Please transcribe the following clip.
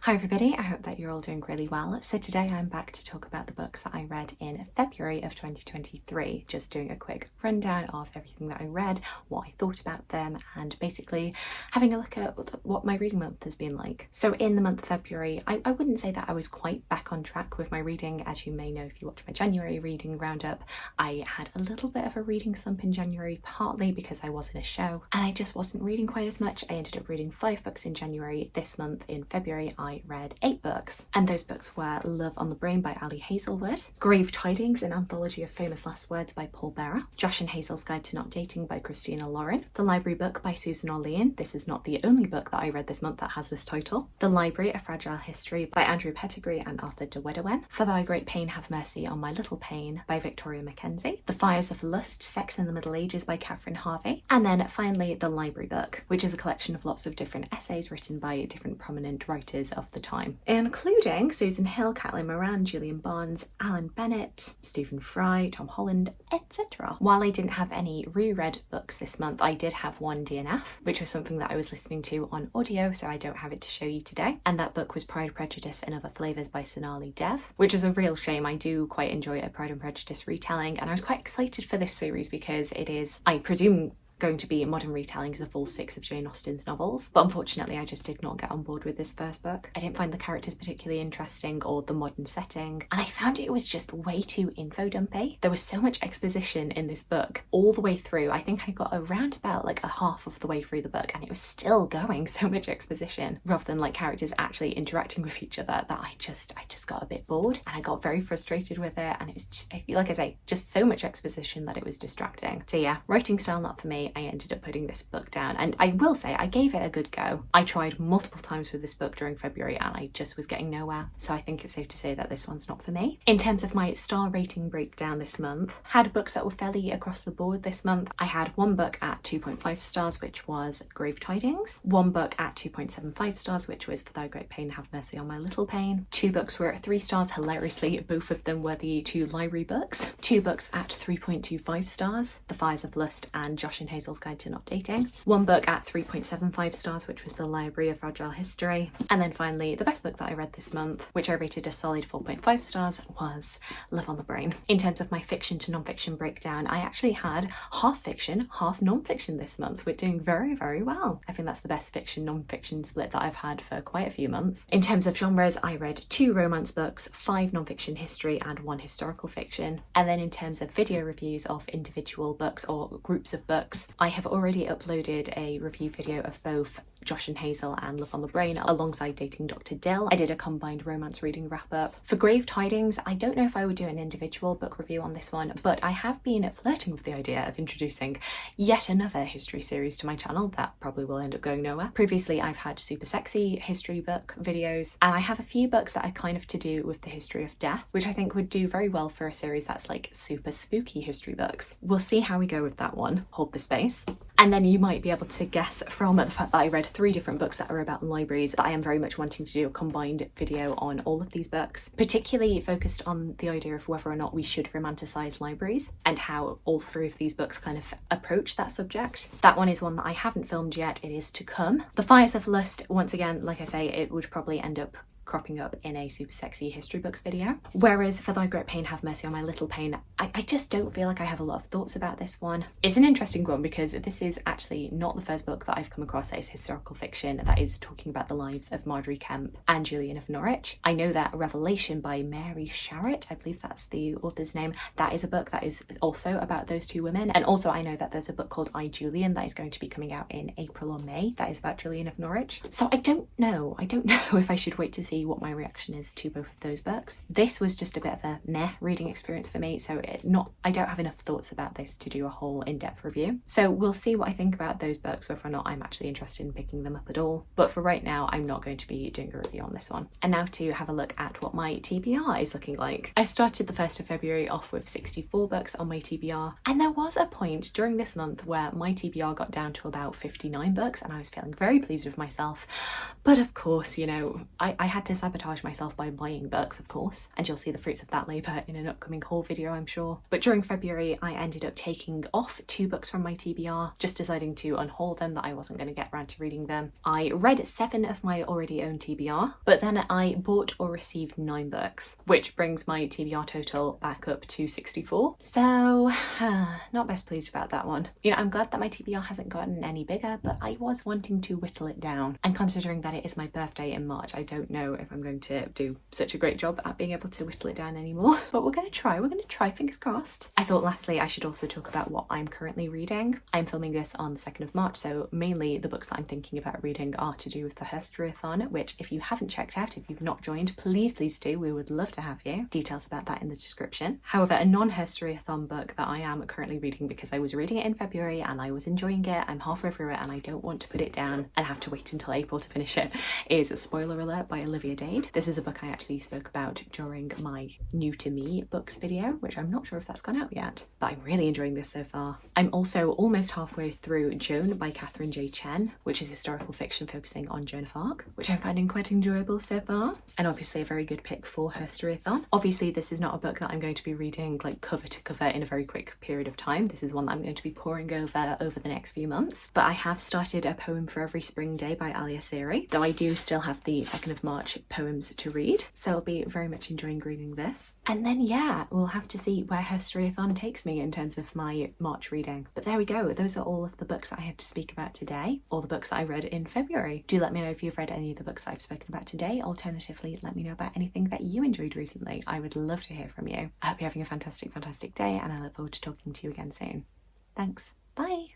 Hi everybody, I hope that you're all doing really well. So today I'm back to talk about the books that I read in February of 2023, just doing a quick rundown of everything that I read, what I thought about them, and basically having a look at what my reading month has been like. So in the month of February, I wouldn't say that I was quite back on track with my reading. As you may know if you watch my January reading roundup, I had a little bit of a reading slump in January, partly because I was in a show and I just wasn't reading quite as much. I ended up reading 5 books in January. This month in February I read 8 books, and those books were Love on the Brain by Ali Hazelwood, Grave Tidings, an anthology of famous last words by Paul Bearer, Josh and Hazel's Guide to Not Dating by Christina Lauren, The Library Book by Susan Orlean. This is not the only book that I read this month that has this title. The Library, A Fragile History by Andrew Pettigrew and Arthur de Wedderwen, For Thy Great Pain Have Mercy on My Little Pain by Victoria Mackenzie, The Fires of Lust, Sex in the Middle Ages by Catherine Harvey, and then finally The Library Book, which is a collection of lots of different essays written by different prominent writers of the time, including Susan Hill, Caitlin Moran, Julian Barnes, Alan Bennett, Stephen Fry, Tom Holland, etc. While I didn't have any reread books this month, I did have one DNF, which was something that I was listening to on audio, so I don't have it to show you today. And that book was Pride, Prejudice and Other Flavours by Sonali Dev, which is a real shame. I do quite enjoy a Pride and Prejudice retelling, and I was quite excited for this series because it is, I presume, going to be modern retellings of all 6 of Jane Austen's novels, but unfortunately I just did not get on board with this first book. I didn't find the characters particularly interesting or the modern setting, and I found it was just way too info dumpy. There was so much exposition in this book all the way through. I think I got around about like a half of the way through the book and it was still going, so much exposition rather than like characters actually interacting with each other, that I just got a bit bored and I got very frustrated with it, and it was just, like I say, just so much exposition that it was distracting. So yeah, writing style not for me. I ended up putting this book down, and I will say I gave it a good go. I tried multiple times with this book during February and I just was getting nowhere, so I think it's safe to say that this one's not for me. In terms of my star rating breakdown this month, had books that were fairly across the board this month. I had one book at 2.5 stars, which was Grave Tidings, one book at 2.75 stars, which was For Thy Great Pain Have Mercy on My Little Pain, 2 books were at 3 stars, hilariously both of them were the 2 library books, 2 books at 3.25 stars, The Fires of Lust and Josh and Hazel's Guide to Not Dating, 1 book at 3.75 stars, which was The Library, A Fragile History, and then finally the best book that I read this month, which I rated a solid 4.5 stars, was Love on the Brain. In terms of my fiction to non-fiction breakdown, I actually had half fiction, half non-fiction this month. We're doing very, very well. I think that's the best fiction non-fiction split that I've had for quite a few months. In terms of genres, I read 2 romance books, 5 non-fiction history and 1 historical fiction. And then in terms of video reviews of individual books or groups of books, I have already uploaded a review video of both Josh and Hazel and Love on the Brain alongside Dating Dr. Dill. I did a combined romance reading wrap up. For Grave Tidings, I don't know if I would do an individual book review on this one, but I have been flirting with the idea of introducing yet another history series to my channel. That probably will end up going nowhere. Previously I've had super sexy history book videos, and I have a few books that are kind of to do with the history of death, which I think would do very well for a series that's like super spooky history books. We'll see how we go with that one. Hold the space. And then you might be able to guess from the fact that I read 3 different books that are about libraries that I am very much wanting to do a combined video on all of these books, particularly focused on the idea of whether or not we should romanticize libraries and how all 3 of these books kind of approach that subject. That one is one that I haven't filmed yet. It is to come. The Fires of Lust, once again, like I say, it would probably end up cropping up in a super sexy history books video. Whereas For Thy Great Pain Have Mercy on My Little Pain, I just don't feel like I have a lot of thoughts about this one. It's an interesting one because this is actually not the first book that I've come across that is historical fiction that is talking about the lives of Marjorie Kemp and Julian of Norwich. I know that Revelation by Mary Sharratt, I believe that's the author's name, that is a book that is also about those 2 women. And also I know that there's a book called I, Julian that is going to be coming out in April or May that is about Julian of Norwich. So I don't know if I should wait to see what my reaction is to both of those books. This was just a bit of a meh reading experience for me, so I don't have enough thoughts about this to do a whole in-depth review. So we'll see what I think about those books, whether or not I'm actually interested in picking them up at all. But for right now, I'm not going to be doing a review on this one. And now to have a look at what my TBR is looking like. I started the 1st of February off with 64 books on my TBR, and there was a point during this month where my TBR got down to about 59 books and I was feeling very pleased with myself. But of course, you know, I had had to sabotage myself by buying books, of course, and you'll see the fruits of that labour in an upcoming haul video, I'm sure. But during February, I ended up taking off 2 books from my TBR, just deciding to unhaul them, that I wasn't going to get around to reading them. I read 7 of my already owned TBR, but then I bought or received 9 books, which brings my TBR total back up to 64. So, not best pleased about that one. You know, I'm glad that my TBR hasn't gotten any bigger, but I was wanting to whittle it down. And considering that it is my birthday in March, I don't know if I'm going to do such a great job at being able to whittle it down anymore. But we're going to try, fingers crossed. I thought lastly I should also talk about what I'm currently reading. I'm filming this on the 2nd of March, so mainly the books that I'm thinking about reading are to do with the Herstory-a-thon, which if you haven't checked out, if you've not joined, please do. We would love to have you. Details about that in the description. However, a non-Herstory-a-thon book that I am currently reading because I was reading it in February and I was enjoying it, I'm halfway through it and I don't want to put it down and have to wait until April to finish it, is Spoiler Alert by Olivia Dade. This is a book I actually spoke about during my New to Me books video, which I'm not sure if that's gone out yet, but I'm really enjoying this so far. I'm also almost halfway through Joan by Katherine J. Chen, which is historical fiction focusing on Joan of Arc, which I'm finding quite enjoyable so far, and obviously a very good pick for Herstory-a-thon. Obviously this is not a book that I'm going to be reading like cover to cover in a very quick period of time. This is one that I'm going to be poring over the next few months, but I have started A Poem for Every Spring Day by Ali Asiri, though I do still have the 2nd of March poems to read, so I'll be very much enjoying reading this. And then yeah, we'll have to see where Herstory-a-thon takes me in terms of my March reading. But there we go, those are all of the books I had to speak about today, all the books that I read in February. Do let me know if you've read any of the books that I've spoken about today. Alternatively, let me know about anything that you enjoyed recently. I would love to hear from you. I hope you're having a fantastic day, and I look forward to talking to you again soon. Thanks. Bye.